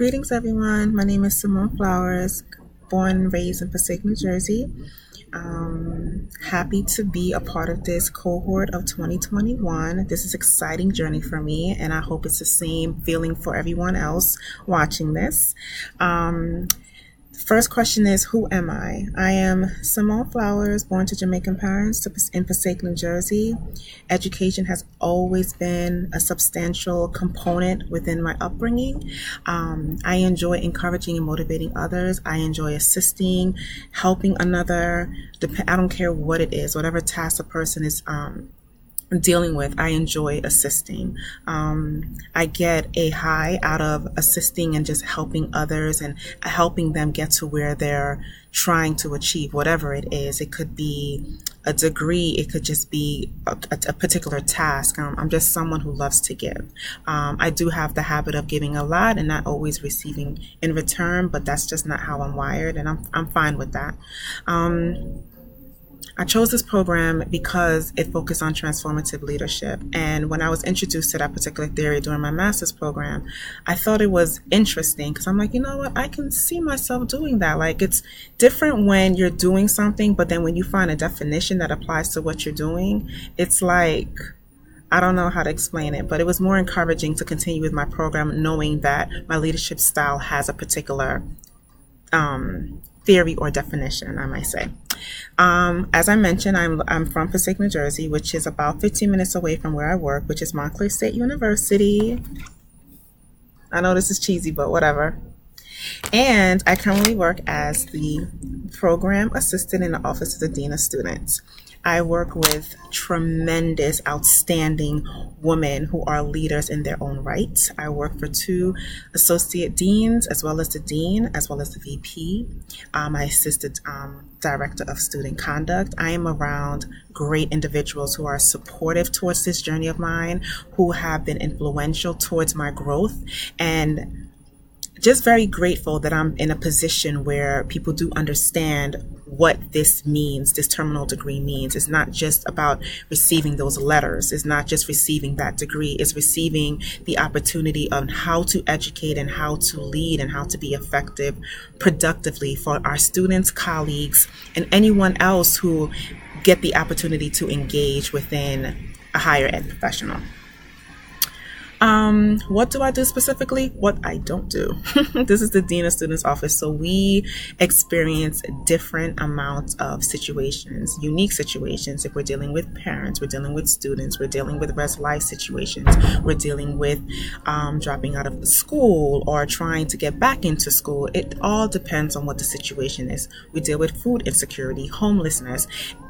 Greetings, everyone. My name is Simone Flowers, born and raised in Passaic, New Jersey. Happy to be a part of this cohort of 2021. This is an exciting journey for me, and I hope it's the same feeling for everyone else watching this. First question is, who am I? I am Simone Flowers, born to Jamaican parents in Passaic, New Jersey. Education has always been a substantial component within my upbringing. I enjoy encouraging and motivating others. I enjoy assisting, helping another. I don't care what it is, whatever task a person is dealing with, I enjoy assisting. I get a high out of assisting and just helping others and helping them get to where they're trying to achieve, whatever it is. It could be a degree, it could just be a particular task. I'm just someone who loves to give. I do have the habit of giving a lot and not always receiving in return, but that's just not how I'm wired, and I'm fine with that. I chose this program because it focused on transformative leadership. And when I was introduced to that particular theory during my master's program, I thought it was interesting because I'm like, you know what, I can see myself doing that. Like, it's different when you're doing something, but then when you find a definition that applies to what you're doing, it's like, I don't know how to explain it, but it was more encouraging to continue with my program knowing that my leadership style has a particular theory or definition, I might say. As I mentioned, I'm from Passaic, New Jersey, which is about 15 minutes away from where I work, which is Montclair State University. I know this is cheesy, but whatever. And I currently work as the program assistant in the Office of the Dean of Students. I work with tremendous, outstanding women who are leaders in their own right. I work for 2 associate deans, as well as the dean, as well as the VP. I assist the director of student conduct. I am around great individuals who are supportive towards this journey of mine, who have been influential towards my growth, and just very grateful that I'm in a position where people do understand what this means, this terminal degree means. It's not just about receiving those letters. It's not just receiving that degree. It's receiving the opportunity of how to educate and how to lead and how to be effective productively for our students, colleagues, and anyone else who get the opportunity to engage within a higher ed professional. What do I do specifically? What I don't do. This is the Dean of Students office. So we experience different amounts of situations, unique situations. If we're dealing with parents, we're dealing with students, we're dealing with res life situations, we're dealing with dropping out of school or trying to get back into school. It all depends on what the situation is. We deal with food insecurity, homelessness.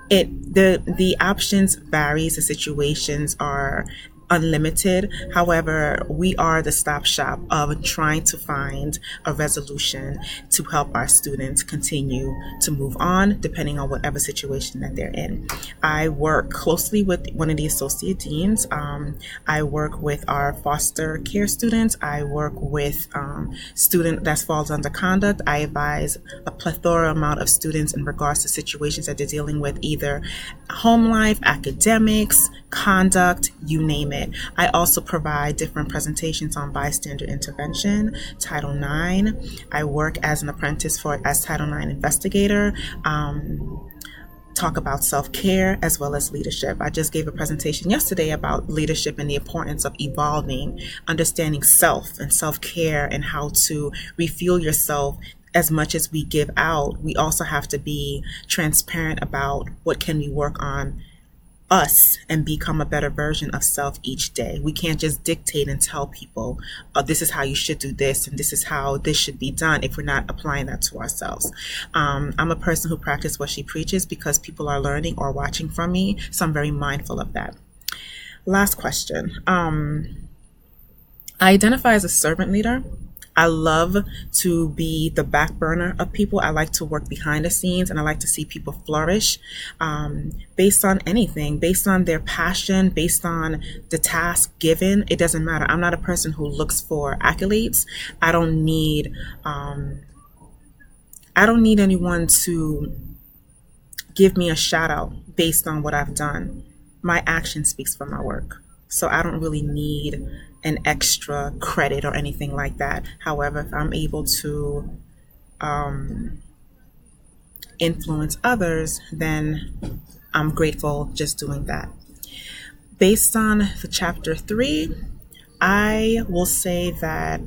The options varies. The situations are unlimited. However, we are the stop shop of trying to find a resolution to help our students continue to move on depending on whatever situation that they're in. I work closely with one of the associate deans. I work with our foster care students. I work with student that falls under conduct. I advise a plethora amount of students in regards to situations that they're dealing with, either home life, academics, conduct, you name it. I also provide different presentations on bystander intervention, Title IX. I work as an apprentice as Title IX investigator. Talk about self-care as well as leadership. I just gave a presentation yesterday about leadership and the importance of evolving, understanding self and self-care and how to refuel yourself. As much as we give out, we also have to be transparent about what can we work on us and become a better version of self each day. We can't just dictate and tell people, this is how you should do this and this is how this should be done if we're not applying that to ourselves. I'm a person who practices what she preaches because people are learning or watching from me, so I'm very mindful of that. Last question. I identify as a servant leader. I love to be the back burner of people. I like to work behind the scenes and I like to see people flourish based on anything, based on their passion, based on the task given. It doesn't matter. I'm not a person who looks for accolades. I don't need anyone to give me a shout out based on what I've done. My action speaks for my work. So I don't really need an extra credit or anything like that. However, if I'm able to influence others, then I'm grateful just doing that. Based on the chapter 3, I will say that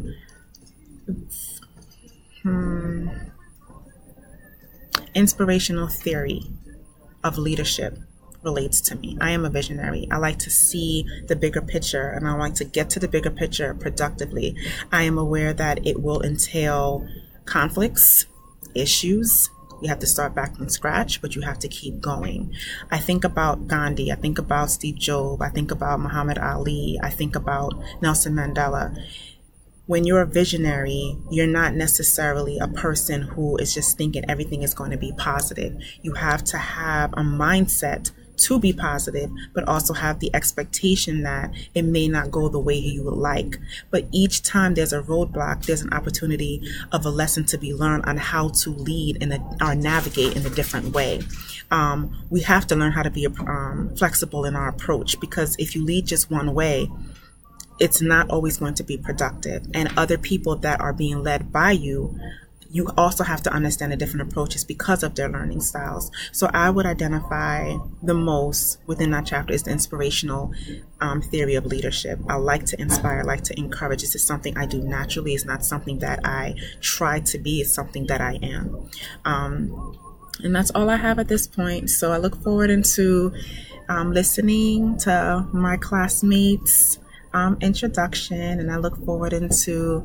inspirational theory of leadership relates to me. I am a visionary. I like to see the bigger picture, and I like to get to the bigger picture productively. I am aware that it will entail conflicts, issues. You have to start back from scratch, but you have to keep going. I think about Gandhi. I think about Steve Jobs. I think about Muhammad Ali. I think about Nelson Mandela. When you're a visionary, you're not necessarily a person who is just thinking everything is going to be positive. You have to have a mindset to be positive, but also have the expectation that it may not go the way you would like. But each time there's a roadblock, there's an opportunity of a lesson to be learned on how to lead or navigate in a different way. We have to learn how to be flexible in our approach, because if you lead just one way, it's not always going to be productive. And other people that are being led by you, you also have to understand the different approaches because of their learning styles. So I would identify the most within that chapter is the inspirational theory of leadership. I like to inspire, I like to encourage. This is something I do naturally. It's not something that I try to be. It's something that I am. And that's all I have at this point. So I look forward into listening to my classmates' introduction, and I look forward into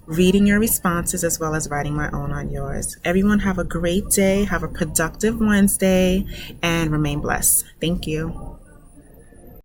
reading your responses as well as writing my own on yours. Everyone have a great day, have a productive Wednesday, and remain blessed. Thank you.